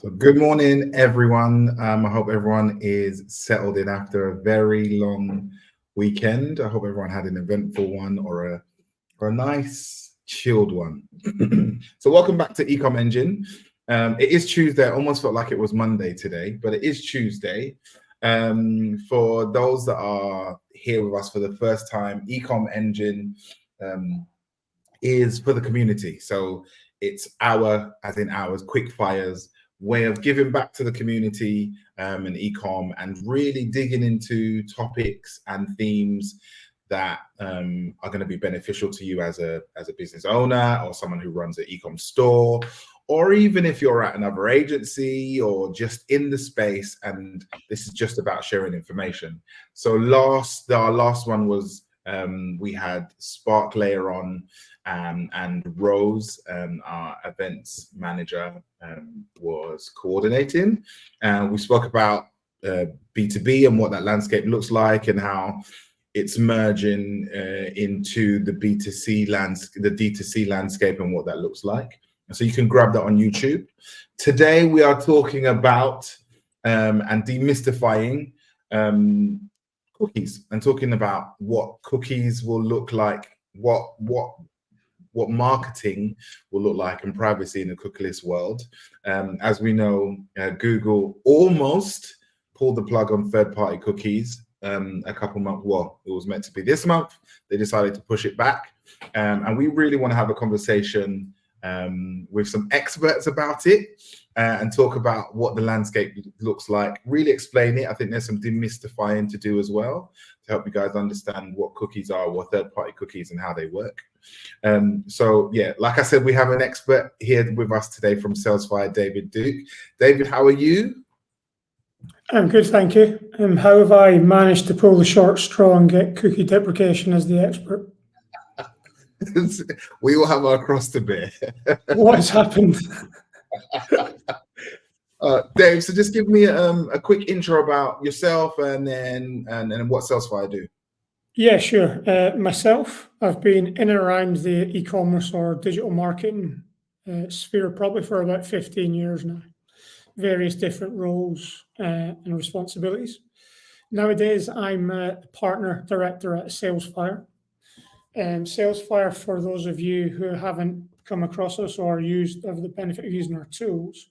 So good morning, everyone. I hope everyone is settled in after a very long weekend. I hope everyone had an eventful one or a nice chilled one. So welcome back to Ecomm Engine. It is Tuesday. I almost felt like it was Monday today, but it is Tuesday. For those that are here with us for the first time, Ecomm Engine is for the community. So it's ours, quick fires way of giving back to the community and ecom, and really digging into topics and themes that are going to be beneficial to you as a business owner or someone who runs an ecom store, or even if you're at another agency or just in the space and this is just about sharing information. So our last one was we had Spark Layer on, and Rose, our events manager, was coordinating. We spoke about B2B and what that landscape looks like and how it's merging into the B2C the D2C landscape and what that looks like. And so you can grab that on YouTube. Today we are talking about and demystifying cookies and talking about what cookies will look like, what marketing will look like, and privacy in a cookieless world. As we know, Google almost pulled the plug on third-party cookies a couple months. Well, it was meant to be this month. They decided to push it back, and we really want to have a conversation with some experts about it and talk about what the landscape looks like, really explain it. I think there's some demystifying to do as well to help you guys understand what cookies are, what third-party cookies and how they work. So yeah, like I said, we have an expert here with us today from Salesfire, David Duke. David, how are you? I'm good, thank you. How have I managed to pull the short straw and get cookie deprecation as the expert? We all have our cross to bear. What has happened? Dave, so just give me a quick intro about yourself and then what Salesfire do. Yeah, sure. Myself, I've been in and around the e-commerce or digital marketing sphere probably for about 15 years now. Various different roles and responsibilities. Nowadays, I'm a partner director at Salesfire. Salesfire, for those of you who haven't come across us or have the benefit of using our tools,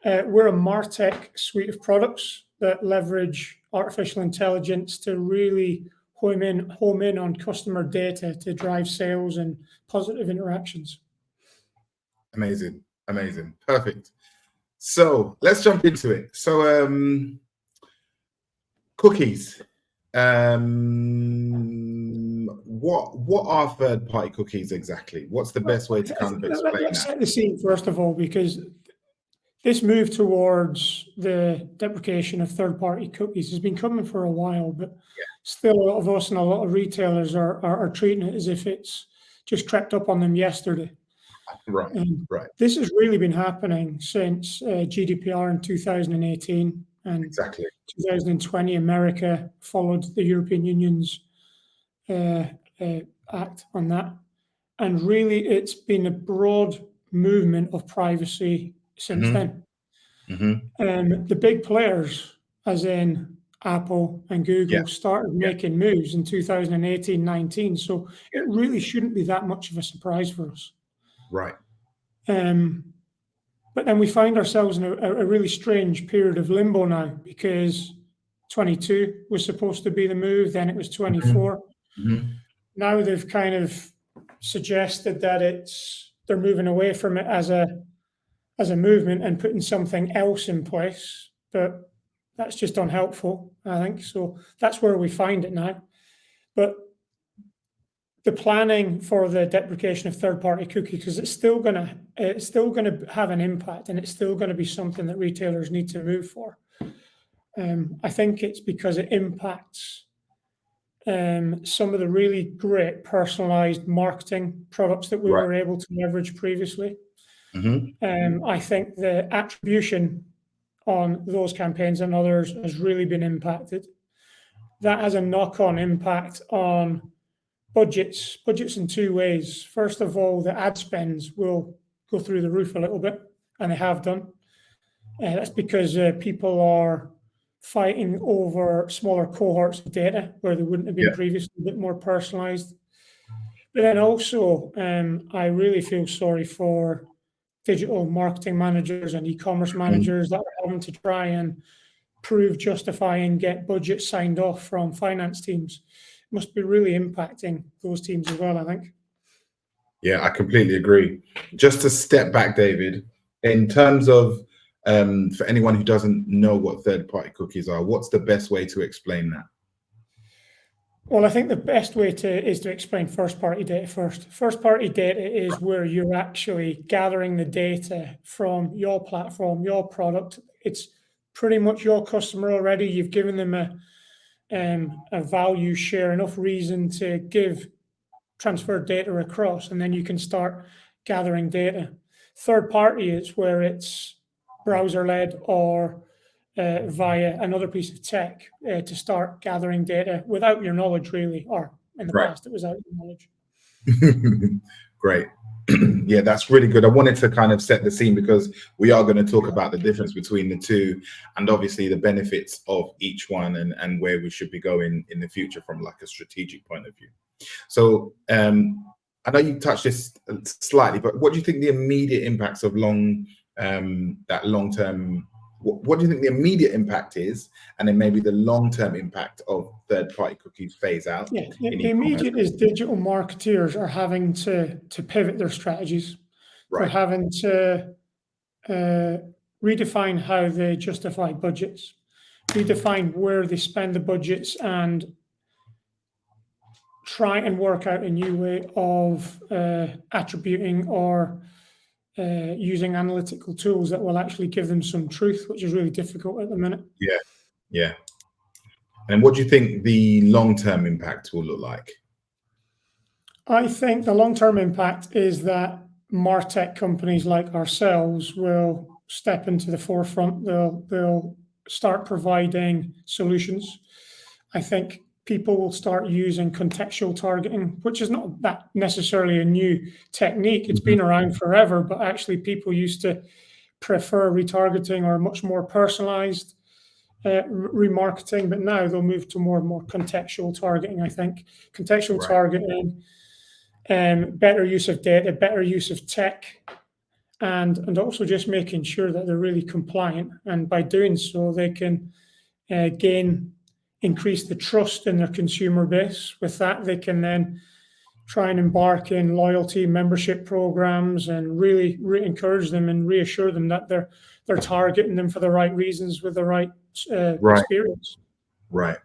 we're a MarTech suite of products that leverage artificial intelligence to really home in on customer data to drive sales and positive interactions. Amazing, perfect. So let's jump into it. So cookies. What are third-party cookies exactly? What's the best way to kind of explain that? Let's set the scene first of all, because this move towards the deprecation of third-party cookies has been coming for a while, but still a lot of us and a lot of retailers are treating it as if it's just crept up on them yesterday. Right. This has really been happening since GDPR in 2018 and 2020. America followed the European Union's act on that, and really it's been a broad movement of privacy since then. The big players, as in Apple and Google, started making moves in 2018-19, so it really shouldn't be that much of a surprise for us. Right. But then we find ourselves in a really strange period of limbo now, because 22 was supposed to be the move, then it was 24. Now they've kind of suggested that they're moving away from it as a movement and putting something else in place, but that's just unhelpful, I think. So that's where we find it now. But the planning for the deprecation of third-party cookies, because it's still going to have an impact, and it's still going to be something that retailers need to move for. I think it's because it impacts some of the really great personalized marketing products that we were able to leverage previously. I think the attribution on those campaigns and others has really been impacted. That has a knock-on impact on budgets in two ways. First of all, the ad spends will go through the roof a little bit, and they have done. That's because people are fighting over smaller cohorts of data where they wouldn't have been previously, a bit more personalized. But then also, I really feel sorry for digital marketing managers and e-commerce managers that are having to try and prove, justify, and get budgets signed off from finance teams. It must be really impacting those teams as well, I think. Yeah, I completely agree. Just to step back, David, in terms of for anyone who doesn't know what third-party cookies are, what's the best way to explain that? Well, I think the best way is to explain first-party data first. First-party data is where you're actually gathering the data from your platform, your product. It's pretty much your customer already. You've given them a value share, enough reason to transfer data across, and then you can start gathering data. Third party is where it's browser-led or via another piece of tech to start gathering data without your knowledge, really, or in the past it was out your knowledge. Great. Yeah, that's really good. I wanted to kind of set the scene because we are going to talk about the difference between the two and obviously the benefits of each one and where we should be going in the future from like a strategic point of view. So I know you touched this slightly, but what do you think the immediate impacts of that long-term, what do you think the immediate impact is, and then maybe the long-term impact of third-party cookies phase out? Yeah, the immediate is digital marketeers are having to pivot their strategies. They're having to redefine how they justify budgets, redefine where they spend the budgets, and try and work out a new way of attributing or using analytical tools that will actually give them some truth, which is really difficult at the minute. Yeah. And what do you think the long-term impact will look like? I think the long-term impact is that MarTech companies like ourselves will step into the forefront. They'll start providing solutions. I think people will start using contextual targeting, which is not that necessarily a new technique. It's been around forever, but actually people used to prefer retargeting or much more personalized remarketing, but now they'll move to more and more contextual targeting. I think contextual targeting, better use of data, better use of tech, and also just making sure that they're really compliant. And by doing so, they can increase the trust in their consumer base. With that, they can then try and embark in loyalty membership programs and really encourage them and reassure them that they're targeting them for the right reasons with the right experience. Right.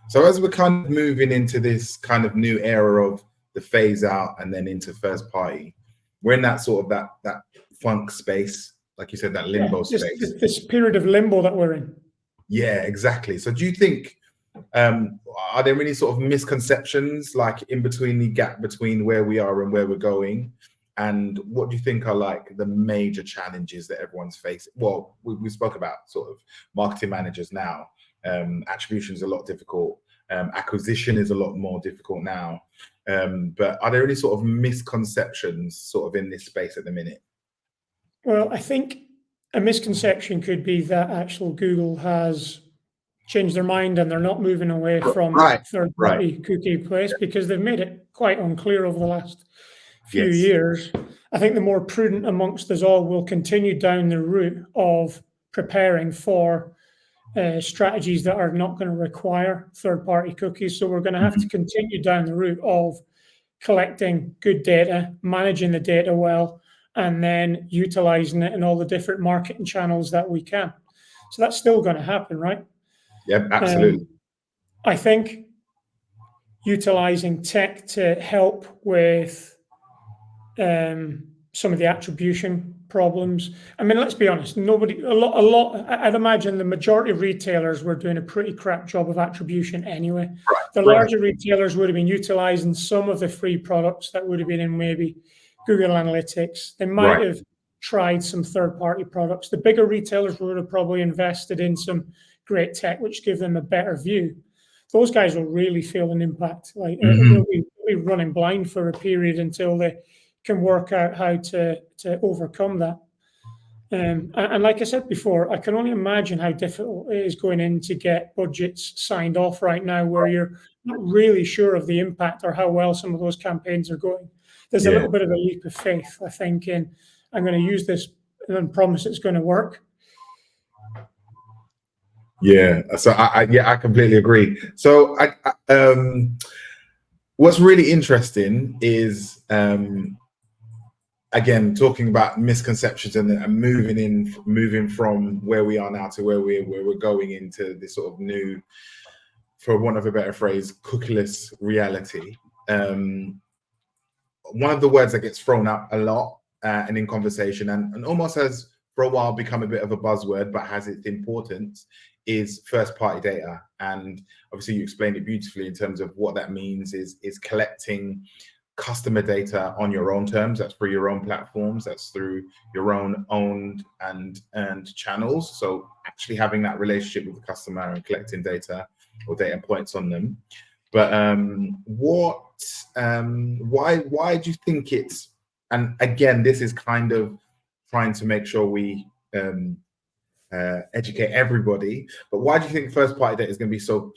So as we're kind of moving into this kind of new era of the phase out and then into first party, we're in that sort of that funk space, like you said, that limbo space. This period of limbo that we're in. Yeah, exactly. So do you think, are there any sort of misconceptions like in between the gap between where we are and where we're going? And what do you think are like the major challenges that everyone's facing? Well, we spoke about sort of marketing managers now. Attribution is a lot difficult. Acquisition is a lot more difficult now. But are there any sort of misconceptions sort of in this space at the minute? Well, I think a misconception could be that actual Google has changed their mind and they're not moving away from third-party cookie place, because they've made it quite unclear over the last few years. I think the more prudent amongst us all will continue down the route of preparing for strategies that are not going to require third-party cookies. So we're going to have to continue down the route of collecting good data, managing the data well, and then utilizing it in all the different marketing channels that we can. So that's still going to happen, right? Yeah, absolutely. I think utilizing tech to help with some of the attribution problems. I mean, let's be honest, I'd imagine the majority of retailers were doing a pretty crap job of attribution anyway. The larger retailers would have been utilizing some of the free products that would have been in maybe Google Analytics. They might have tried some third-party products. The bigger retailers would have probably invested in some great tech, which give them a better view. Those guys will really feel an impact. Like they'll be running blind for a period until they can work out how to overcome that. And like I said before, I can only imagine how difficult it is going in to get budgets signed off right now, where you're not really sure of the impact or how well some of those campaigns are going. There's a Yeah. little bit of a leap of faith, I think, in I'm going to use this and promise it's going to work. Yeah. So I completely agree. So what's really interesting is again, talking about misconceptions and moving from where we are now to where we're going into this sort of new, for want of a better phrase, cookieless reality. One of the words that gets thrown up a lot and in conversation and almost has for a while become a bit of a buzzword, but has its importance, is first party data. And obviously you explained it beautifully in terms of what that means is collecting customer data on your own terms. That's through your own platforms, that's through your own owned and earned channels. So actually having that relationship with the customer and collecting data or data points on them. But why do you think it's, and again, this is kind of trying to make sure we educate everybody, but why do you think first party data is going to be so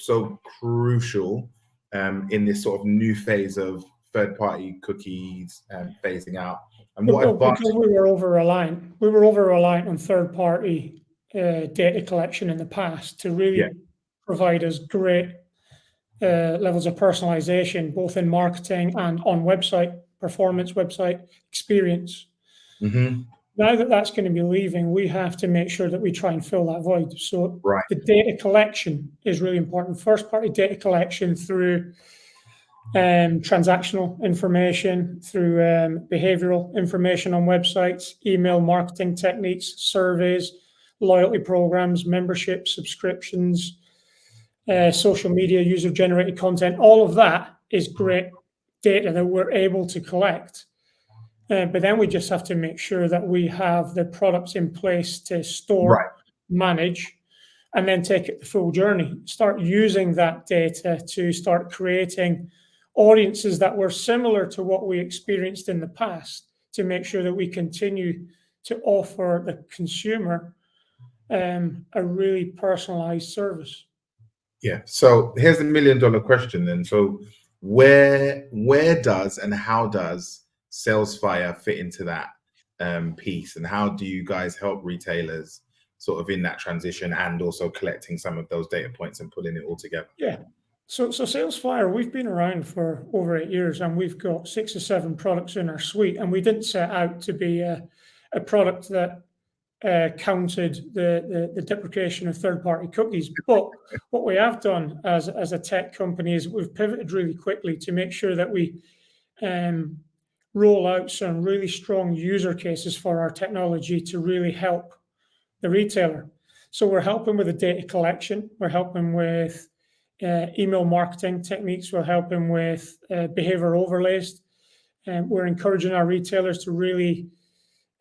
crucial in this sort of new phase of third party cookies phasing out? And what advantage? Because we were over reliant on third party data collection in the past to really provide us great levels of personalization, both in marketing and on website performance, website experience. Mm-hmm. Now that that's going to be leaving, we have to make sure that we try and fill that void. So Right. the data collection is really important. First party data collection through transactional information, through behavioral information on websites, email marketing techniques, surveys, loyalty programs, membership, subscriptions, social media, user-generated content. All of that is great data that we're able to collect. But then we just have to make sure that we have the products in place to store, manage, and then take it the full journey. Start using that data to start creating audiences that were similar to what we experienced in the past, to make sure that we continue to offer the consumer a really personalized service. Yeah. So here's the $1 million question then. So where does and how does Salesfire fit into that piece, and how do you guys help retailers sort of in that transition and also collecting some of those data points and pulling it all together? Yeah. So Salesfire, we've been around for over 8 years, and we've got 6 or 7 products in our suite, and we didn't set out to be a product that counted the deprecation of third-party cookies. But what we have done as a tech company is we've pivoted really quickly to make sure that we roll out some really strong user cases for our technology to really help the retailer. So we're helping with the data collection, we're helping with email marketing techniques, we're helping with behavior overlays, and we're encouraging our retailers to really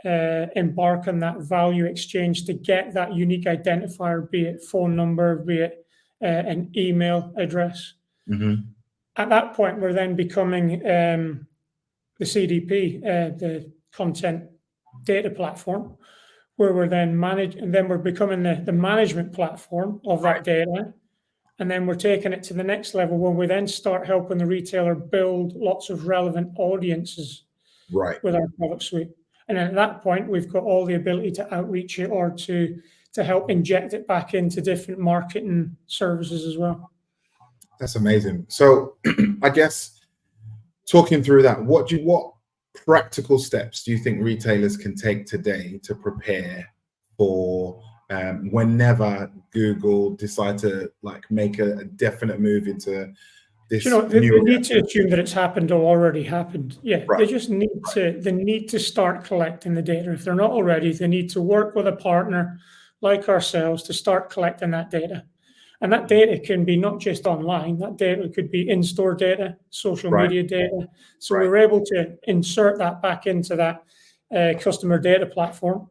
embark on that value exchange to get that unique identifier, be it phone number, be it an email address. Mm-hmm. At that point, we're then becoming the CDP, the content data platform, where we're then we're becoming the management platform of that data. And then we're taking it to the next level when we then start helping the retailer build lots of relevant audiences with our product suite. And then at that point, we've got all the ability to outreach it or to help inject it back into different marketing services as well. That's amazing. So I guess talking through that, what practical steps do you think retailers can take today to prepare for whenever Google decide to like make a definite move into this? They need to assume that it's happened or already happened. Yeah, they just need to start collecting the data. If they're not already, they need to work with a partner like ourselves to start collecting that data. And that data can be not just online, that data could be in-store data, social media data. So we're able to insert that back into that customer data platform.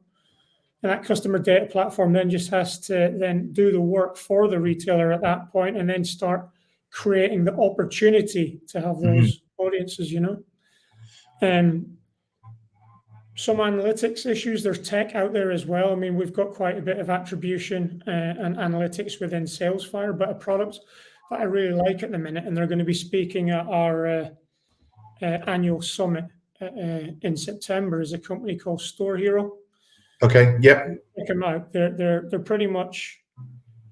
And that customer data platform then just has to then do the work for the retailer at that point and then start creating the opportunity to have those audiences, And some analytics issues. There's tech out there as well. I mean, we've got quite a bit of attribution and analytics within Salesfire, but a product that I really like at the minute, and they're going to be speaking at our annual summit in September, is a company called Store Hero. Okay. Yep. Check them out. They're pretty much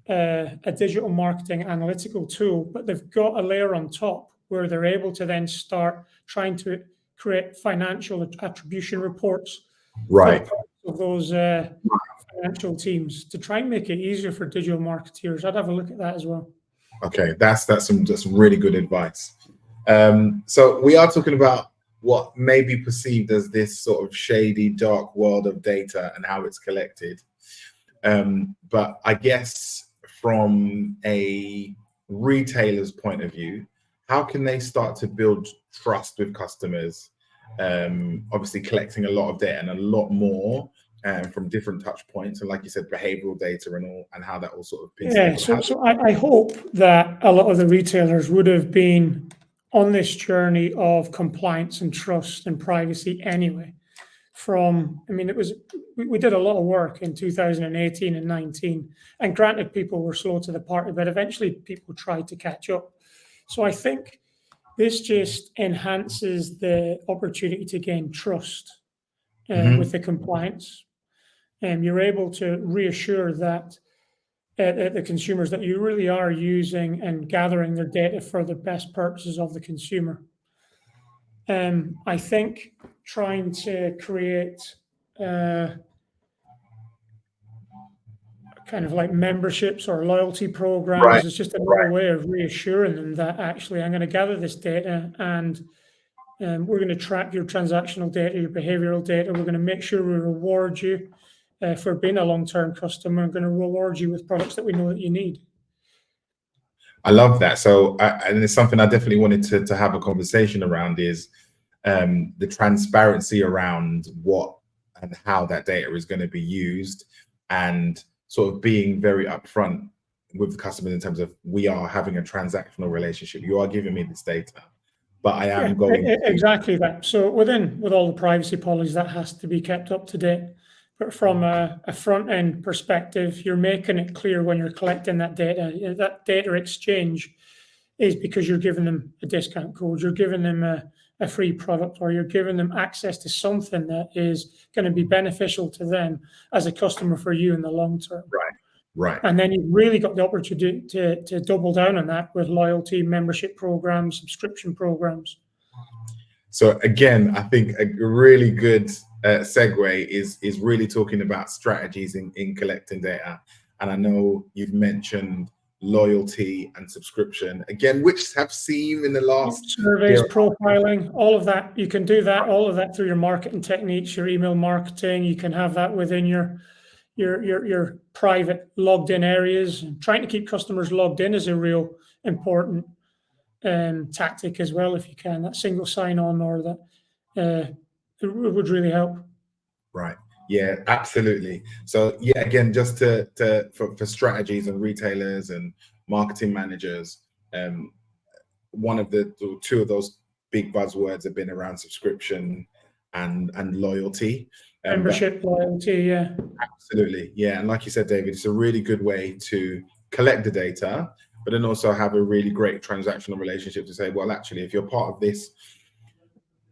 a digital marketing analytical tool, but they've got a layer on top where they're able to then start trying to create financial attribution reports Right. of those financial teams to try and make it easier for digital marketeers. I'd have a look at that as well. Okay, that's some really good advice. So we are talking about what may be perceived as this sort of shady, dark world of data and how it's collected. But I guess from a retailer's point of view, how can they start to build trust with customers? Obviously collecting a lot of data and a lot more from different touch points, and like you said, behavioral data and how that all sort of pieces. Yeah, so I hope that a lot of the retailers would have been on this journey of compliance and trust and privacy anyway. We did a lot of work in 2018 and 19, and granted, people were slow to the party, but eventually people tried to catch up. So I think this just enhances the opportunity to gain trust with the compliance. And you're able to reassure that the consumers that you really are using and gathering their data for the best purposes of the consumer. I think trying to create kind of like memberships or loyalty programs is just another way of reassuring them that actually I'm going to gather this data and we're going to track your transactional data, your behavioral data. We're going to make sure we reward you for being a long-term customer. I'm going to reward you with products that we know that you need. I love that. So, and it's something I definitely wanted to have a conversation around is the transparency around what and how that data is going to be used, and sort of being very upfront with the customers in terms of, we are having a transactional relationship. You are giving me this data, but I am going exactly that. So with all the privacy policies, that has to be kept up to date. But from a front end perspective, you're making it clear when you're collecting that data. That data exchange is because you're giving them a discount code, you're giving them a free product, or you're giving them access to something that is going to be beneficial to them as a customer for you in the long term. Right. And then you've really got the opportunity to double down on that with loyalty, membership programs, subscription programs. So again, I think a really good segue is really talking about strategies in collecting data. And I know you've mentioned loyalty and subscription again, which have seen in the last surveys, profiling, all of that. You can do that, all of that through your marketing techniques, your email marketing. You can have that within your private logged in areas. And trying to keep customers logged in is a real important tactic as well, if you can. That single sign on or that it would really help. Right. Yeah, absolutely. So yeah, again, just for strategies and retailers and marketing managers, one of the two of those big buzzwords have been around subscription and loyalty. Membership, loyalty, yeah. Absolutely. Yeah. And like you said, David, it's a really good way to collect the data, but then also have a really great transactional relationship to say, well, actually, if you're part of this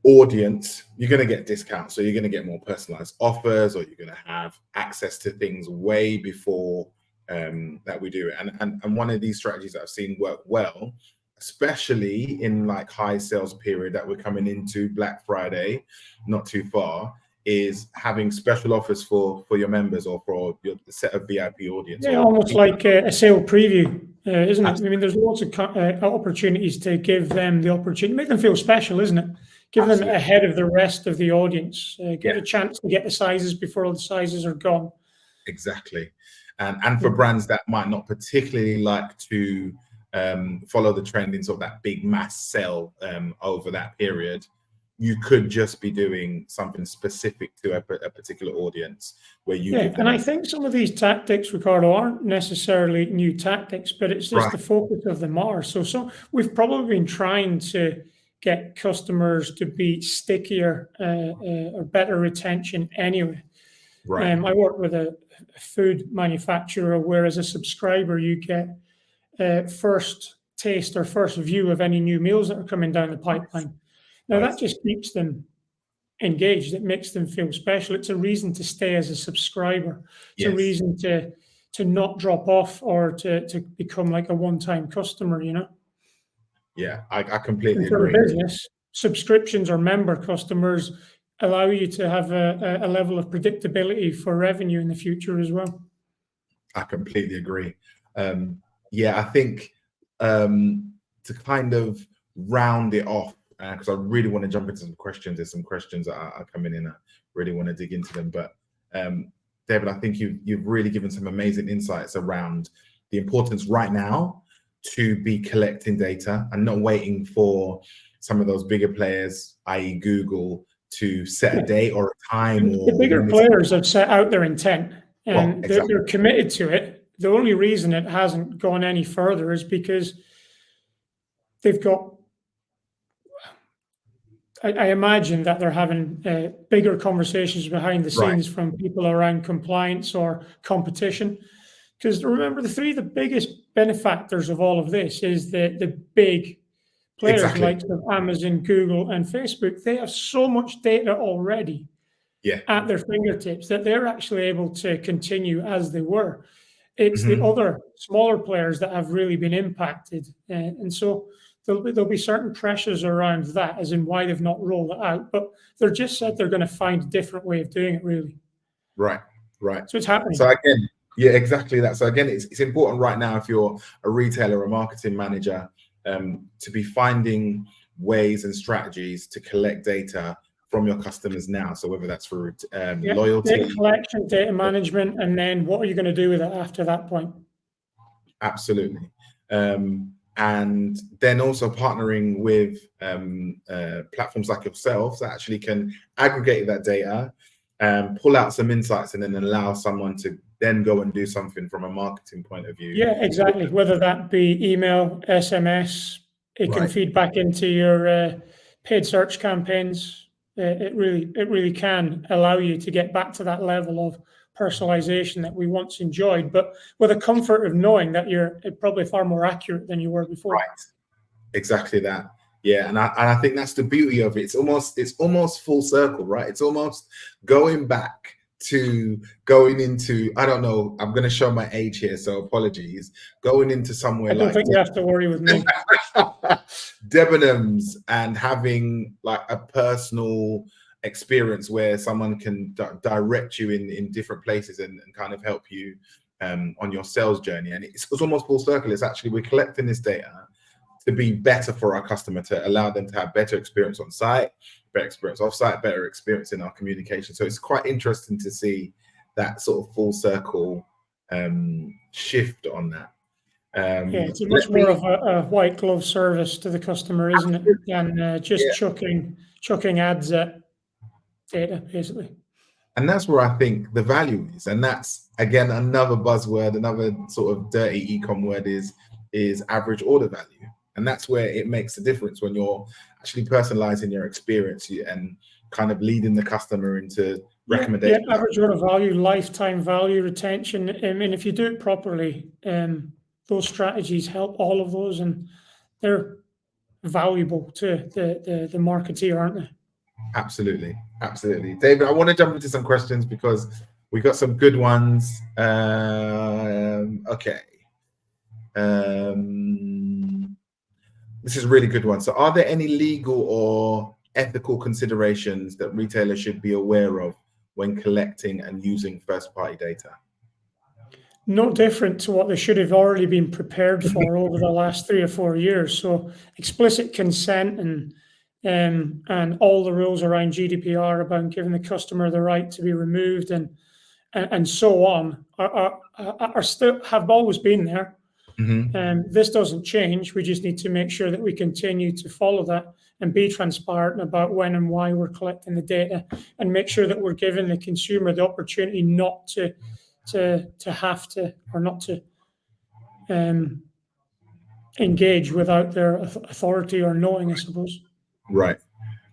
audience, you're going to get discounts. So you're going to get more personalized offers, or you're going to have access to things way before that we do it. And one of these strategies that I've seen work well, especially in like high sales period that we're coming into, Black Friday, not too far, is having special offers for your members or for your set of VIP audience. Yeah, almost like a sale preview, isn't it? I mean, there's lots of opportunities to give them the opportunity, make them feel special, isn't it? Give them ahead of the rest of the audience, get a chance to get the sizes before all the sizes are gone. Exactly. And for brands that might not particularly like to follow the trend in sort of that big mass sell over that period, you could just be doing something specific to a particular audience where you give them. And I think some of these tactics, Ricardo, aren't necessarily new tactics, but it's just the focus of them are. So we've probably been trying to get customers to be stickier or better retention anyway. Right. I work with a food manufacturer where, as a subscriber, you get first taste or first view of any new meals that are coming down the pipeline. Now, that just keeps them engaged. It makes them feel special. It's a reason to stay as a subscriber. It's a reason to not drop off or to become like a one-time customer, you know? Yeah, I completely And for agree. a business, subscriptions or member customers allow you to have a level of predictability for revenue in the future as well. I completely agree. Yeah, I think to kind of round it off, because I really want to jump into some questions. There's some questions that are coming in. I really want to dig into them. But David, I think you've really given some amazing insights around the importance right now to be collecting data and not waiting for some of those bigger players, i.e. Google, to set a date or a time. The bigger players have set out their intent and they're committed to it. The only reason it hasn't gone any further is because they've got, I imagine that they're having bigger conversations behind the scenes from people around compliance or competition. Because remember, the biggest benefactors of all of this is the big players like Amazon, Google, and Facebook. They have so much data already at their fingertips that they're actually able to continue as they were. It's the other smaller players that have really been impacted. And so there'll be certain pressures around that, as in why they've not rolled it out. But they're just said they're going to find a different way of doing it, really. Right. So it's happening. So again, yeah, exactly that. So again, it's important right now, if you're a retailer or a marketing manager, to be finding ways and strategies to collect data from your customers now. So whether that's for loyalty, data collection, data management, and then what are you going to do with it after that point? Absolutely. And then also partnering with platforms like yourselves that actually can aggregate that data, pull out some insights, and then allow someone to then go and do something from a marketing point of view. Yeah, exactly. Whether that be email, SMS, it can feed back into your paid search campaigns. It really can allow you to get back to that level of personalization that we once enjoyed, but with a comfort of knowing that you're probably far more accurate than you were before. Right. Exactly that. Yeah, and I think that's the beauty of it. It's almost full circle, right? It's almost going back to going into, I don't know, I'm going to show my age here, so apologies. Going into somewhere I don't think you have to worry with me. Debenhams, and having like a personal experience where someone can direct you in different places and kind of help you on your sales journey. And it's almost full circle. It's actually, we're collecting this data to be better for our customer, to allow them to have better experience on site, better experience off site, better experience in our communication. So it's quite interesting to see that sort of full circle shift on that. Yeah, it's much more of a white glove service to the customer, isn't it? Than just chucking ads at data, basically. And that's where I think the value is. And that's, again, another buzzword, another sort of dirty e-com word is average order value. And that's where it makes a difference when you're actually personalizing your experience and kind of leading the customer into recommendations. Yeah, average order value, lifetime value, retention. I mean, if you do it properly, those strategies help all of those, and they're valuable to the marketeer, aren't they? Absolutely. Absolutely. David, I want to jump into some questions because we got some good ones. Okay. This is a really good one. So are there any legal or ethical considerations that retailers should be aware of when collecting and using first-party data? No different to what they should have already been prepared for over the last 3 or 4 years. So explicit consent and all the rules around GDPR about giving the customer the right to be removed and so on are still have always been there. This doesn't change. We just need to make sure that we continue to follow that and be transparent about when and why we're collecting the data, and make sure that we're giving the consumer the opportunity not to have to, or not to engage without their authority or knowing, I suppose. Right.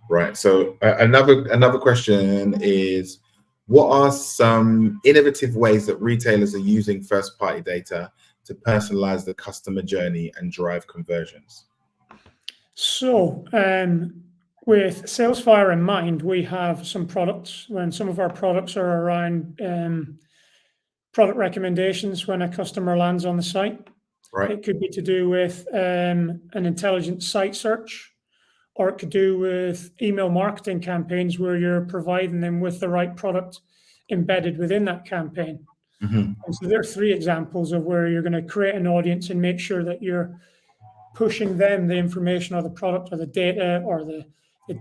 Right. So another question is, what are some innovative ways that retailers are using first-party data to personalize the customer journey and drive conversions? So, with Salesfire in mind, we have some products. When some of our products are around product recommendations when a customer lands on the site. Right. It could be to do with an intelligent site search, or it could do with email marketing campaigns where you're providing them with the right product embedded within that campaign. Mm-hmm. And so there are three examples of where you're going to create an audience and make sure that you're pushing them the information or the product or the data or the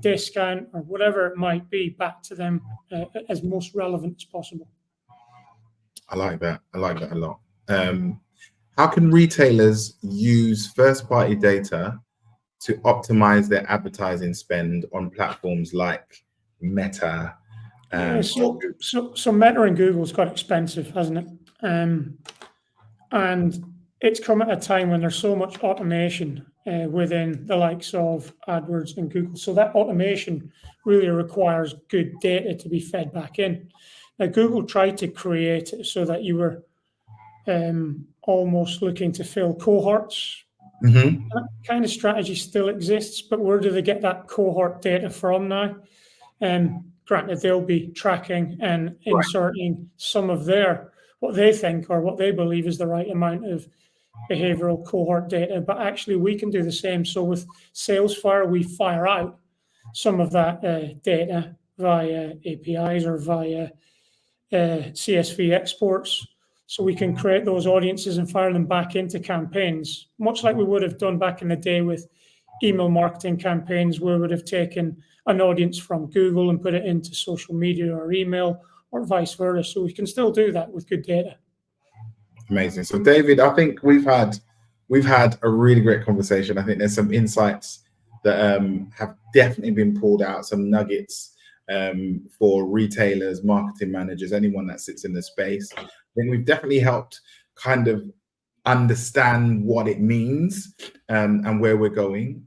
discount or whatever it might be back to them as most relevant as possible. I like that. I like that a lot. How can retailers use first-party data to optimize their advertising spend on platforms like Meta? Yeah, so Meta and Google's quite expensive, hasn't it? And it's come at a time when there's so much automation within the likes of AdWords and Google. So that automation really requires good data to be fed back in. Now, Google tried to create it so that you were almost looking to fill cohorts. Mm-hmm. That kind of strategy still exists, but where do they get that cohort data from now? Granted, they'll be tracking and inserting some of their, what they think or what they believe is the right amount of behavioral cohort data, but actually we can do the same. So with Salesfire, we fire out some of that data via APIs or via CSV exports. So we can create those audiences and fire them back into campaigns, much like we would have done back in the day with email marketing campaigns, where we would have taken an audience from Google and put it into social media or email or vice versa. So we can still do that with good data. Amazing. So David, I think we've had a really great conversation. I think there's some insights that have definitely been pulled out, some nuggets for retailers, marketing managers, anyone that sits in the space. I think we've definitely helped kind of understand what it means and where we're going.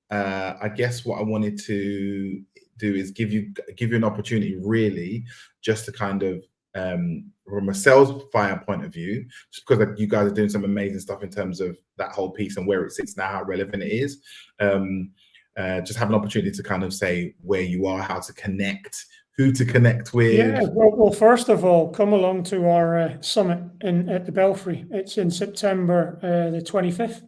I guess what I wanted to do is give you an opportunity, really, just to kind of from a Salesfire point of view, just because you guys are doing some amazing stuff in terms of that whole piece and where it sits now, how relevant it is. Just have an opportunity to kind of say where you are, how to connect, who to connect with. Yeah, well, first of all, come along to our summit at the Belfry. It's in September the 25th.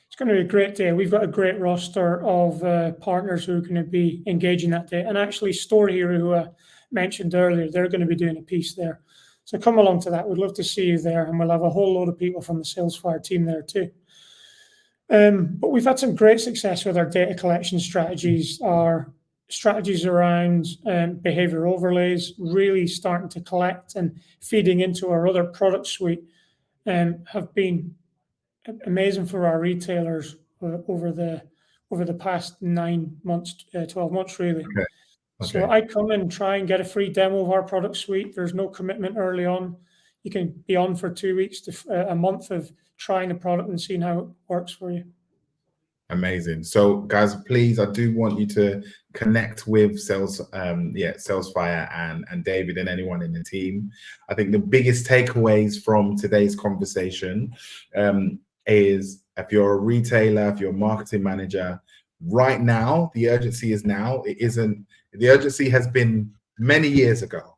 It's going to be a great day. We've got a great roster of partners who are going to be engaging that day. And actually, Store Hero, who I mentioned earlier, they're going to be doing a piece there. So come along to that. We'd love to see you there. And we'll have a whole load of people from the Salesfire team there too. But we've had some great success with our data collection strategies, our strategies around behavior overlays, really starting to collect and feeding into our other product suite, have been amazing for our retailers over the past 9 months, 12 months, really. Okay. So I'd come and try and get a free demo of our product suite. There's no commitment early on. You can be on for 2 weeks to a month of trying the product and seeing how it works for you. Amazing. So guys, please, I do want you to connect with Salesfire and David and anyone in the team. I think the biggest takeaways from today's conversation is, if you're a retailer, if you're a marketing manager, right now, the urgency is now. It isn't, the urgency has been many years ago.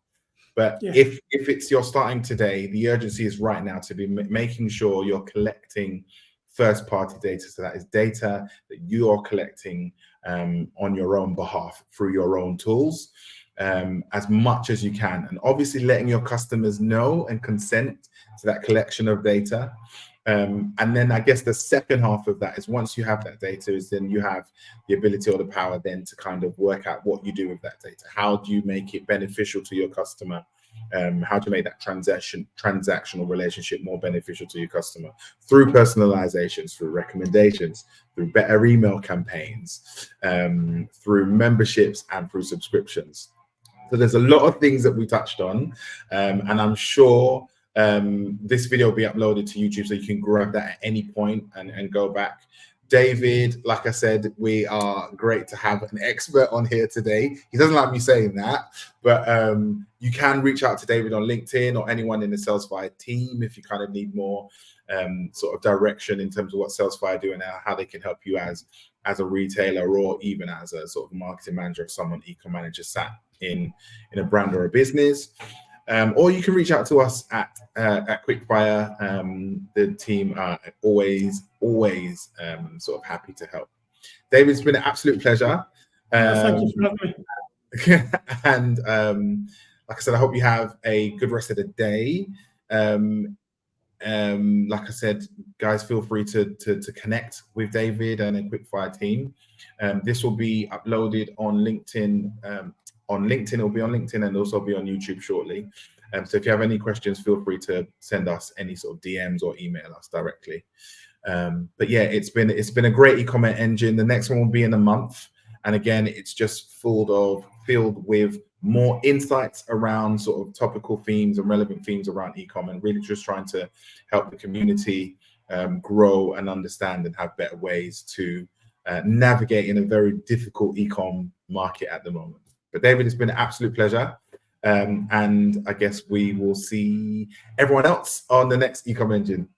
But if you're starting today, the urgency is right now to be making sure you're collecting first-party data. So that is data that you are collecting on your own behalf through your own tools, as much as you can. And obviously letting your customers know and consent to that collection of data. And then I guess the second half of that is, once you have that data, is then you have the ability or the power then to kind of work out what you do with that data. How do you make it beneficial to your customer? How do you make that transactional relationship more beneficial to your customer? Through personalizations, through recommendations, through better email campaigns, through memberships, and through subscriptions. So there's a lot of things that we touched on, and I'm sure this video will be uploaded to YouTube, so you can grab that at any point and go back David, like I said, we are great to have an expert on here today. He doesn't like me saying that, but you can reach out to David on LinkedIn or anyone in the Salesfire team if you kind of need more sort of direction in terms of what Salesfire do and how they can help you as a retailer or even as a sort of marketing manager or someone Ecomm manager sat in a brand or a business. Or you can reach out to us at Quickfire. The team are always sort of happy to help. David, it's been an absolute pleasure. Thank you for having me. And like I said, I hope you have a good rest of the day. Like I said, guys, feel free to connect with David and a Quickfire team. This will be uploaded on LinkedIn. On LinkedIn, it'll be on LinkedIn and also be on YouTube shortly. So if you have any questions, feel free to send us any sort of DMs or email us directly. But yeah, it's been a great Ecomm Engine. The next one will be in a month, and again, it's just filled with more insights around sort of topical themes and relevant themes around Ecomm, and really just trying to help the community grow and understand and have better ways to navigate in a very difficult Ecomm market at the moment. But David, it's been an absolute pleasure. And I guess we will see everyone else on the next Ecomm Engine.